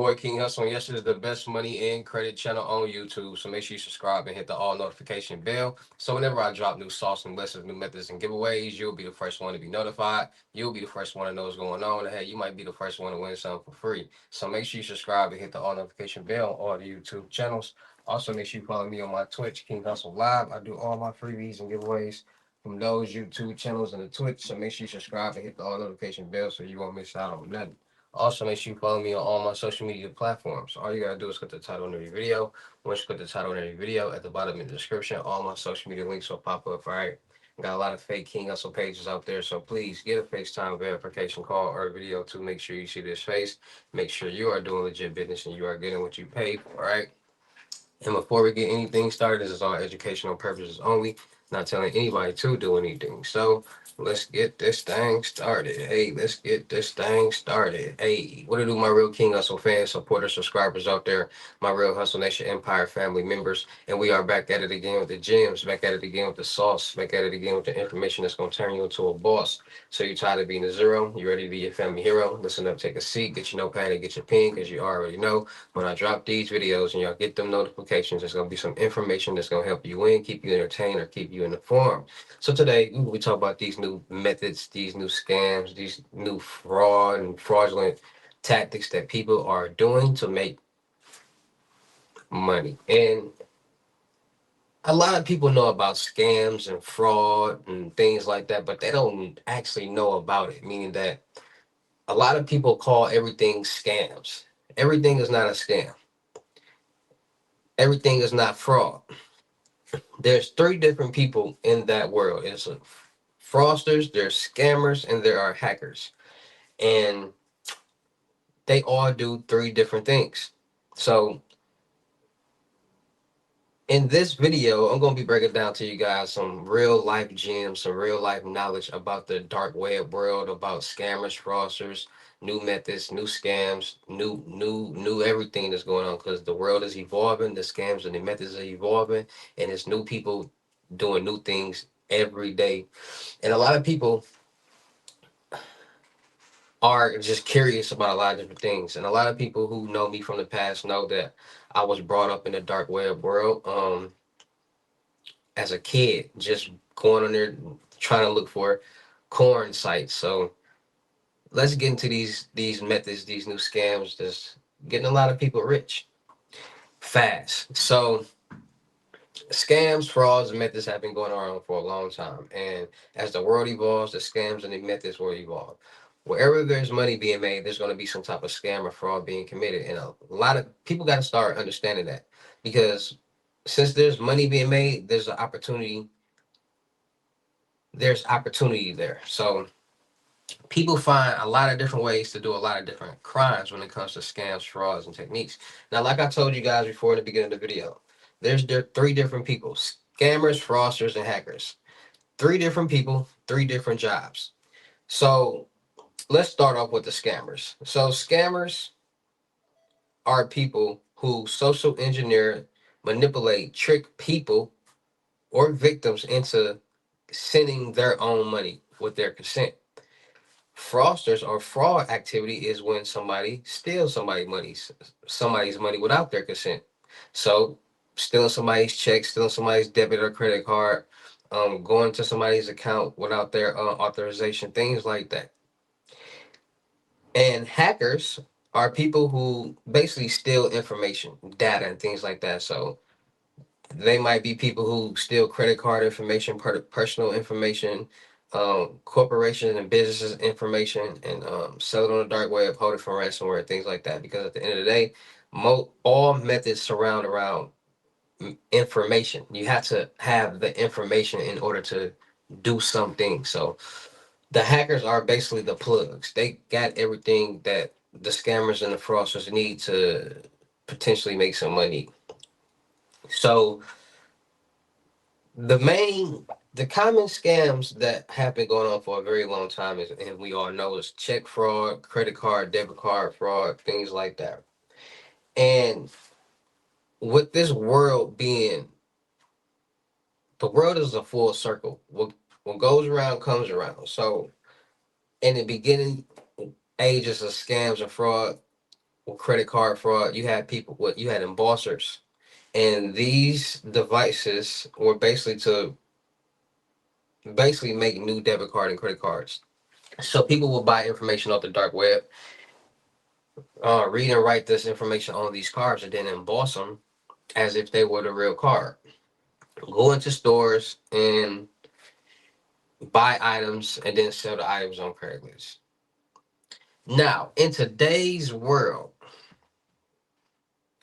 boy King Hussle, and yes, it is the best money and credit channel on YouTube. So make sure you subscribe and hit the all notification bell. So whenever I drop new sauce and lessons, new methods and giveaways, you'll be the first one to be notified. You'll be the first one to know what's going on. And hey, you might be the first one to win something for free. So make sure you subscribe and hit the all notification bell on all the YouTube channels. Also, make sure you follow me on my Twitch, King Hussle Live. I do all my freebies and giveaways from those YouTube channels and the Twitch. So make sure you subscribe and hit the all notification bell so you won't miss out on nothing. Also, make sure you follow me on all my social media platforms. All you gotta do is click the title on every video. Once you click the title on every video, at the bottom in the description, all my social media links will pop up. All right. Got a lot of fake King Hustle pages out there, so please get a FaceTime verification call or video to make sure you see this face. Make sure you are doing legit business and you are getting what you paid for. All right. And before we get anything started, this is all educational purposes only, not telling anybody to do anything. So let's get this thing started. Hey, let's get this thing started. Hey, what to do, my real King Hustle fans, supporters, subscribers out there, my real Hustle Nation Empire family members. And we are back at it again with the gems, back at it again with the sauce, back at it again with the information that's going to turn you into a boss. So you're tired of being a zero, you ready to be your family hero. Listen up, take a seat, get your notepad and get your pen, because you already know when I drop these videos and y'all get them notifications, there's going to be some information that's going to help you win, keep you entertained, or keep you informed. So today, we talk about these new methods, these new scams, these new fraud and fraudulent tactics that people are doing to make money. And a lot of people know about scams and fraud and things like that, but they don't actually know about it, meaning that a lot of people call everything scams. Everything is not a scam. Everything is not fraud. There's three different people in that world. It's fraudsters, there's scammers, and there are hackers. And they all do three different things. So in this video, I'm going to be breaking down to you guys some real life gems, some real life knowledge about the dark web world, about scammers, fraudsters, new methods, new scams, new everything that's going on, because the world is evolving, the scams and the methods are evolving, and it's new people doing new things every day. And a lot of people are just curious about a lot of different things. And a lot of people who know me from the past know that I was brought up in the dark web world. As a kid, just going on there trying to look for corn sites. So let's get into these methods, these new scams that's getting a lot of people rich fast. So scams, frauds, and methods have been going on for a long time. And as the world evolves, the scams and the methods will evolve. Wherever there's money being made, there's going to be some type of scam or fraud being committed. And a lot of people got to start understanding that, because since there's money being made, there's opportunity there. So people find a lot of different ways to do a lot of different crimes when it comes to scams, frauds, and techniques. Now, like I told you guys before in the beginning of the video, there three different people: scammers, fraudsters, and hackers. Three different people, three different jobs. So let's start off with the scammers. So scammers are people who social engineer, manipulate, trick people or victims into sending their own money with their consent. Fraudsters or fraud activity is when somebody steals somebody's money without their consent. So stealing somebody's check, stealing somebody's debit or credit card, going to somebody's account without their authorization, things like that. And hackers are people who basically steal information, data, and things like that. So they might be people who steal credit card information, personal information, corporations and businesses information, and sell it on the dark web, hold it for ransomware, things like that. Because at the end of the day, all methods surround around information. You have to have the information in order to do something. So the hackers are basically the plugs. They got everything that the scammers and the fraudsters need to potentially make some money. So the common scams that have been going on for a very long time is, and we all know, is check fraud, credit card, debit card fraud, things like that. And with this world being, the world is a full circle. What goes around comes around. So in the beginning ages of scams and fraud, credit card fraud. You had people, what you had embossers, and these devices were basically make new debit card and credit cards. So people will buy information off the dark web, read and write this information on these cards, and then emboss them as if they were the real card. Go into stores and buy items and then sell the items on Craigslist. Now, in today's world,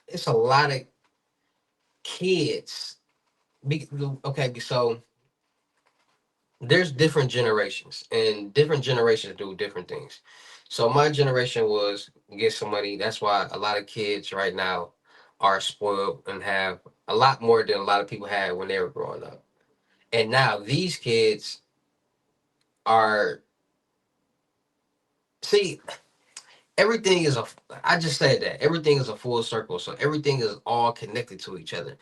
it's a lot of kids. Okay, so there's different generations, and different generations do different things. So my generation was get some money. That's why a lot of kids right now are spoiled and have a lot more than a lot of people had when they were growing up. And now these kids are, see, everything is a, I just said that everything is a full circle. So everything is all connected to each other.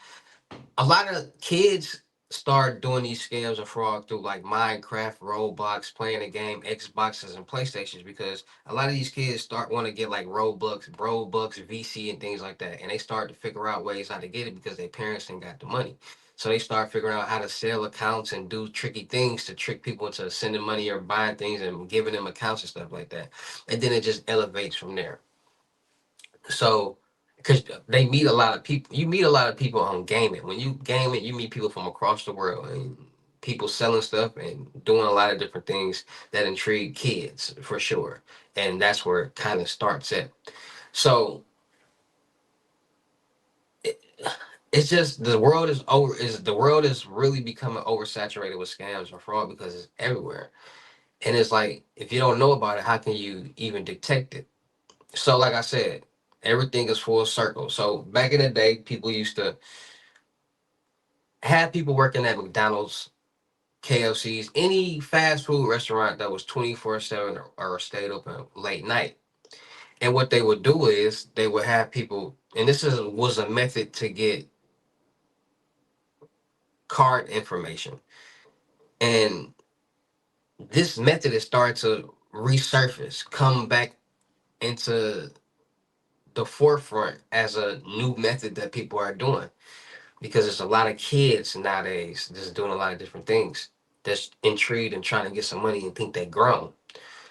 A lot of kids start doing these scams and fraud through like Minecraft, Roblox, playing the game, Xboxes and PlayStations, because a lot of these kids start want to get like Robux, VC and things like that. And they start to figure out ways how to get it because their parents ain't got the money. So they start figuring out how to sell accounts and do tricky things to trick people into sending money or buying things and giving them accounts and stuff like that. And then it just elevates from there. So, because they meet a lot of people, you meet a lot of people on gaming. When you game it, you meet people from across the world and people selling stuff and doing a lot of different things that intrigue kids for sure. And that's where it kind of starts at. So it, it's just the world is really becoming oversaturated with scams and fraud because it's everywhere. And it's like if you don't know about it, how can you even detect it? So, like I said, everything is full circle. So back in the day, people used to have people working at McDonald's, KFC's, any fast food restaurant that was 24/7 or stayed open late night. And what they would do is they would have people, and was a method to get card information. And this method is starting to resurface, come back into the forefront as a new method that people are doing, because there's a lot of kids nowadays just doing a lot of different things that's intrigued and trying to get some money and think they grown.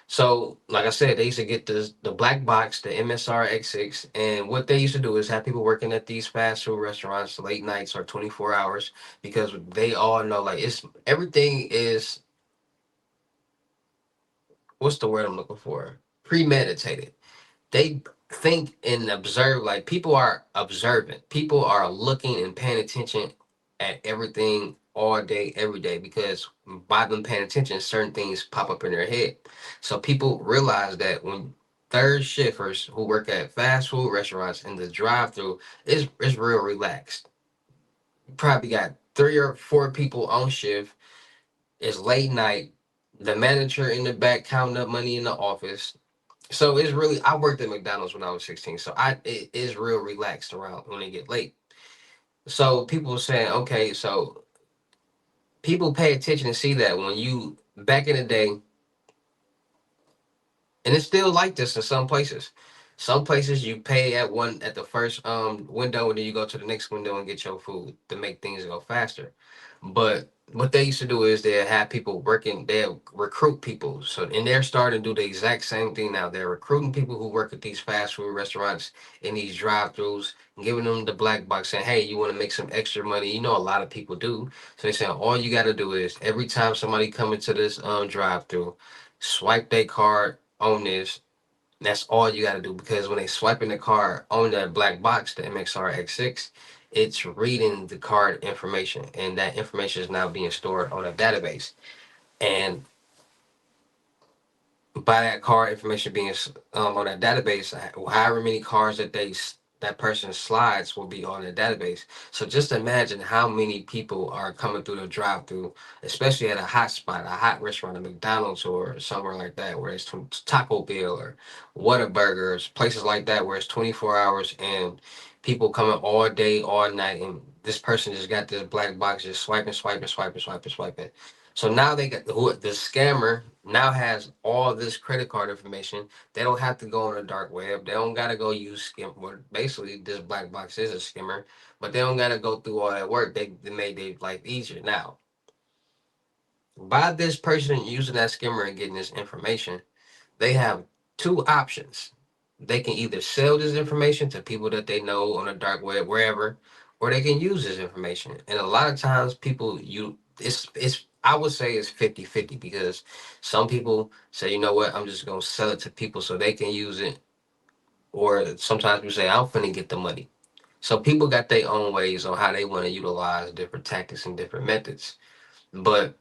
So, like I said, they used to get the black box, the MSR X6, and what they used to do is have people working at these fast food restaurants late nights or 24 hours, because they all know like it's everything is, what's the word I'm looking for? Premeditated. They think and observe, like people are observant, people are looking and paying attention at everything all day every day, because by them paying attention certain things pop up in their head. So people realize that when third shifters who work at fast food restaurants in the drive through is real relaxed. You probably got 3 or 4 people on shift. It's late night, the manager in the back counting up money in the office. So it's really, I worked at McDonald's when I was 16. So it is real relaxed around when they get late. So people were saying, okay, so people pay attention and see that when you back in the day, and it's still like this in some places. Some places you pay at the first window, and then you go to the next window and get your food to make things go faster. But what they used to do is they have people working, they recruit people. So and they're starting to do the exact same thing now. They're recruiting people who work at these fast food restaurants in these drive-throughs, giving them the black box, saying, "Hey, you want to make some extra money?" You know, a lot of people do. So they saying all you got to do is every time somebody come into this drive-through, swipe their card on this. That's all you got to do, because when they swiping the card on that black box, the MXR X6, it's reading the card information, and that information is now being stored on a database. And by that card information being on that database, however many cards that person slides will be on the database. So just imagine how many people are coming through the drive-through, especially at a hot spot, a hot restaurant, a McDonald's or somewhere like that, where it's Taco Bell or Whataburgers, places like that where it's 24 hours and people coming all day, all night, and this person just got this black box just swiping, swiping, swiping, swiping, swiping. So now they got the scammer now has all this credit card information. They don't have to go on the dark web. They don't gotta go use skim. Well, basically, this black box is a skimmer, but they don't gotta go through all that work. They made their life easier. Now, by this person using that skimmer and getting this information, they have two options. They can either sell this information to people that they know on the dark web, wherever, or they can use this information. And a lot of times people you it's I would say it's 50-50 because some people say, you know what, I'm just gonna sell it to people so they can use it. Or sometimes we say, I'm finna get the money. So people got their own ways on how they want to utilize different tactics and different methods. But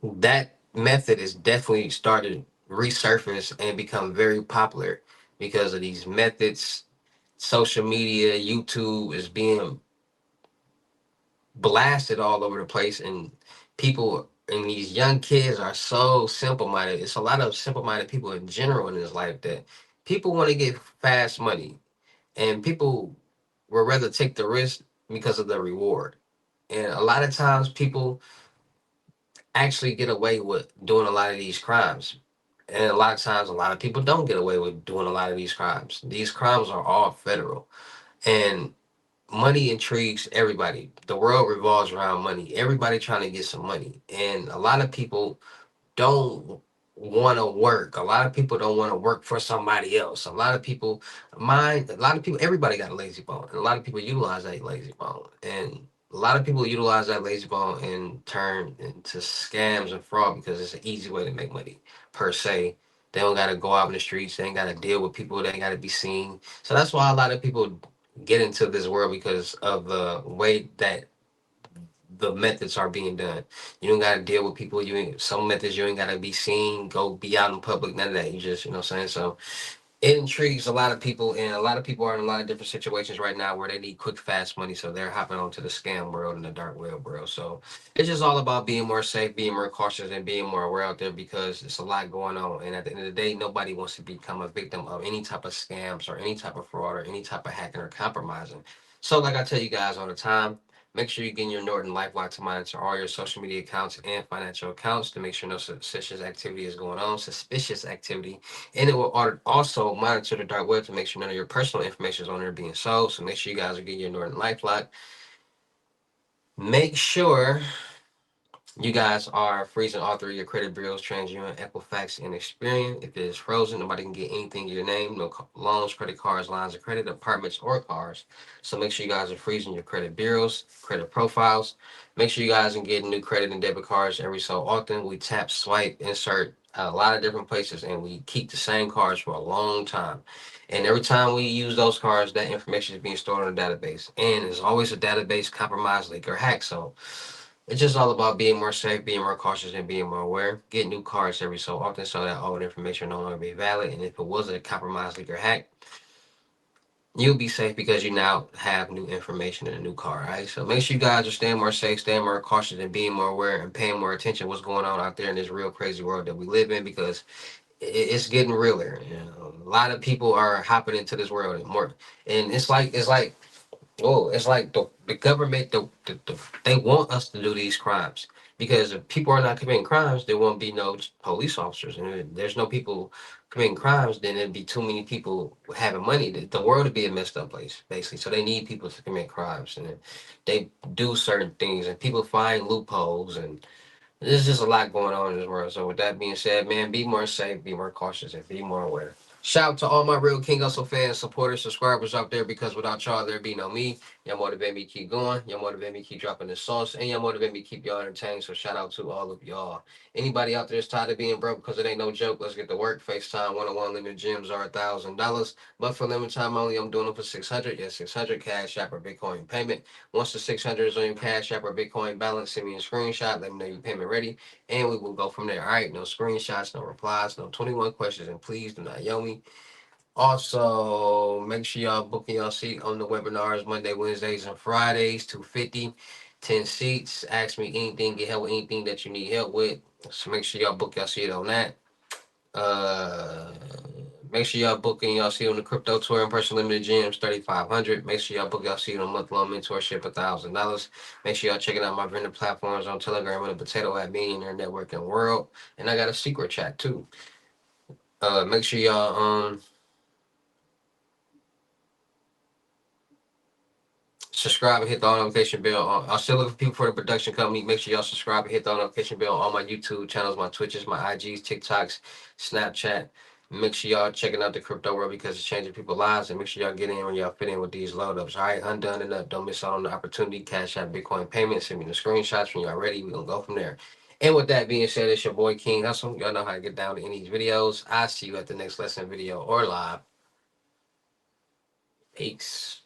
that method is definitely started resurface and become very popular because of these methods. Social media, YouTube is being blasted all over the place, and people and these young kids are so simple minded. It's a lot of simple minded people in general in this life that people want to get fast money, and people would rather take the risk because of the reward. And a lot of times people actually get away with doing a lot of these crimes. And a lot of times, a lot of people don't get away with doing a lot of these crimes. These crimes are all federal. And money intrigues everybody. The world revolves around money. Everybody trying to get some money. And a lot of people don't want to work. A lot of people don't want to work for somebody else. A lot of people, everybody got a lazy bone. And a lot of people utilize that lazy bone. And a lot of people utilize that lazy bone and turn into scams and fraud because it's an easy way to make money, per se. They don't got to go out in the streets. They ain't got to deal with people. They ain't got to be seen. So that's why a lot of people get into this world because of the way that the methods are being done. You don't gotta deal with people. You ain't some methods you ain't gotta be seen, go be out in public, none of that. You just, you know what I'm saying? So it intrigues a lot of people, and a lot of people are in a lot of different situations right now where they need quick, fast money, so they're hopping onto the scam world and the dark web world. So it's just all about being more safe, being more cautious, and being more aware out there because it's a lot going on. And at the end of the day, nobody wants to become a victim of any type of scams or any type of fraud or any type of hacking or compromising. So, like I tell you guys all the time, make sure you're getting your Norton LifeLock to monitor all your social media accounts and financial accounts to make sure no suspicious activity is going on. Suspicious activity, and it will also monitor the dark web to make sure none of your personal information is on there being sold. So make sure you guys are getting your Norton LifeLock. Make sure you guys are freezing all three of your credit bureaus, TransUnion, Equifax, and Experian. If it is frozen, nobody can get anything in your name. No loans, credit cards, lines of credit, apartments, or cars. So make sure you guys are freezing your credit bureaus, credit profiles. Make sure you guys are getting new credit and debit cards every so often. We tap, swipe, insert at a lot of different places, and we keep the same cards for a long time. And every time we use those cards, that information is being stored in a database. And there's always a database compromised, leak, or hack. So it's just all about being more safe, being more cautious, and being more aware. Get new cards every so often so that all the information no longer be valid. And if it was a compromised leak or hack, you'll be safe because you now have new information in a new card, right? So make sure you guys are staying more safe, staying more cautious, and being more aware and paying more attention to what's going on out there in this real crazy world that we live in because it's getting realer. You know, a lot of people are hopping into this world and more, and it's like oh, it's like the government, they want us to do these crimes because if people are not committing crimes, there won't be no police officers. And if there's no people committing crimes, then there'd be too many people having money. The world would be a messed up place, basically. So they need people to commit crimes, and they do certain things, and people find loopholes, and there's just a lot going on in this world. So with that being said, man, be more safe, be more cautious, and be more aware. Shout out to all my real King Hustle fans, supporters, subscribers out there because without y'all, there'd be no me. Y'all motivate me to keep going. Y'all motivate me to keep dropping the sauce. And y'all motivate me to keep y'all entertained. So shout out to all of y'all. Anybody out there is tired of being broke because it ain't no joke, let's get to work. FaceTime one-on-one limited gyms are $1,000. But for limited time only, I'm doing them for 600. Yes, 600 cash app or Bitcoin payment. Once the 600 is on your cash app or Bitcoin balance, send me a screenshot. Let me know your payment ready. And we will go from there. All right, no screenshots, no replies, no 21 questions. And please do not yell me. Also, make sure y'all booking y'all seat on the webinars Monday, Wednesdays, and Fridays. 250, 10 seats. Ask me anything, get help with anything that you need help with. So make sure y'all book y'all seat on that. Uh, Make sure y'all book in y'all seat on the crypto tour in person limited gems 3,500. Make sure y'all book y'all seat on month-long mentorship $1,000. Make sure y'all checking out my vendor platforms on Telegram and the Potato at Millionaire Networking World. And I got a secret chat too. Make sure y'all subscribe and hit the notification bell. I'm still looking for people for the production company. Make sure y'all subscribe and hit the notification bell on all my YouTube channels, my Twitches, my IGs, TikToks, Snapchat. Make sure y'all checking out the crypto world because it's changing people's lives. And make sure y'all get in when y'all fit in with these load ups. All right, undone and up. Don't miss out on the opportunity. Cash out Bitcoin payments. Send me the screenshots when y'all ready. We're going to go from there. And with that being said, it's your boy King Hussle. Y'all know how to get down to any of these videos. I'll see you at the next lesson video or live. Peace.